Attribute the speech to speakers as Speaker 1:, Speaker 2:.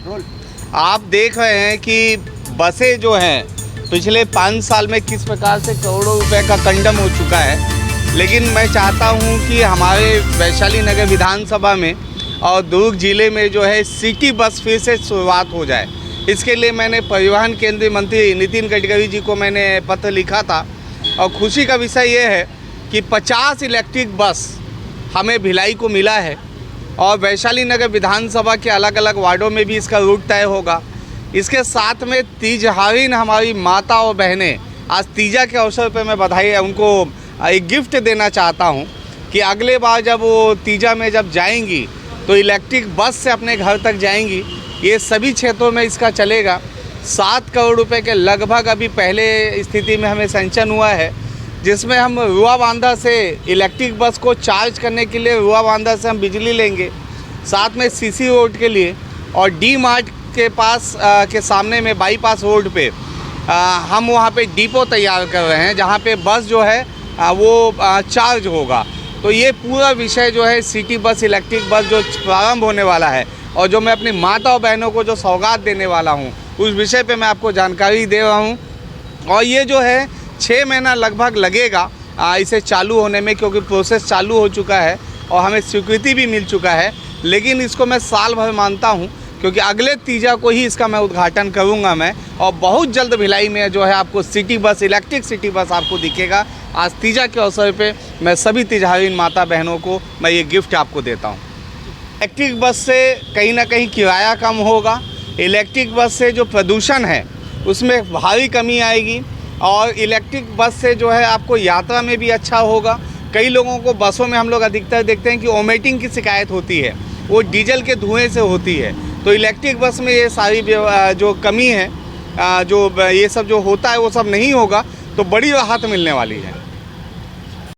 Speaker 1: आप देख रहे हैं कि बसें जो हैं पिछले 5 साल में किस प्रकार से करोड़ों रुपए का कंडम हो चुका है, लेकिन मैं चाहता हूं कि हमारे वैशाली नगर विधानसभा में और दुर्ग जिले में जो है सिटी बस फिर से शुरुआत हो जाए। इसके लिए मैंने परिवहन केंद्रीय मंत्री नितिन गडकरी जी को मैंने पत्र लिखा था और खुशी का विषय ये है कि 50 इलेक्ट्रिक बस हमें भिलाई को मिला है और वैशाली नगर विधानसभा के अलग अलग वार्डों में भी इसका रूट तय होगा। इसके साथ में तीजहारीन हमारी माता और बहनें, आज तीजा के अवसर पर मैं बधाई उनको एक गिफ्ट देना चाहता हूं कि अगले बार जब वो तीजा में जब जाएंगी तो इलेक्ट्रिक बस से अपने घर तक जाएंगी। ये सभी क्षेत्रों में इसका चलेगा। 7 करोड़ रुपए के लगभग अभी पहले स्थिति में हमें सैंक्शन हुआ है, जिसमें हम रुआ बांधा से इलेक्ट्रिक बस को चार्ज करने के लिए रुआ बांधा से हम बिजली लेंगे, साथ में सीसी रोड के लिए और डी मार्ट के पास के सामने में बाईपास रोड पे हम वहाँ पे डिपो तैयार कर रहे हैं जहाँ पे बस जो है वो चार्ज होगा। तो ये पूरा विषय जो है सिटी बस इलेक्ट्रिक बस जो प्रारंभ होने वाला है और जो मैं अपनी माता और बहनों को जो सौगात देने वाला हूँ उस विषय पे मैं आपको जानकारी दे रहा हूँ। और ये जो है 6 महीना लगभग लगेगा इसे चालू होने में, क्योंकि प्रोसेस चालू हो चुका है और हमें स्वीकृति भी मिल चुका है। लेकिन इसको मैं साल भर मानता हूँ, क्योंकि अगले तीजा को ही इसका मैं उद्घाटन करूँगा मैं, और बहुत जल्द भिलाई में जो है आपको city bus electric city bus आपको दिखेगा। आज तीजा के अवसर पे मैं सभी तीजहारीन माता बहनों को मैं ये गिफ्ट आपको देता हूँ। इलेक्ट्रिक बस से कहीं ना कहीं किराया कम होगा, इलेक्ट्रिक बस से जो प्रदूषण है उसमें भारी कमी आएगी और इलेक्ट्रिक बस से जो है आपको यात्रा में भी अच्छा होगा। कई लोगों को बसों में हम लोग अधिकतर देखते हैं कि वोमिटिंग की शिकायत होती है, वो डीजल के धुएँ से होती है। तो इलेक्ट्रिक बस में ये सारी जो कमी है, जो ये सब जो होता है वो सब नहीं होगा, तो बड़ी राहत मिलने वाली है।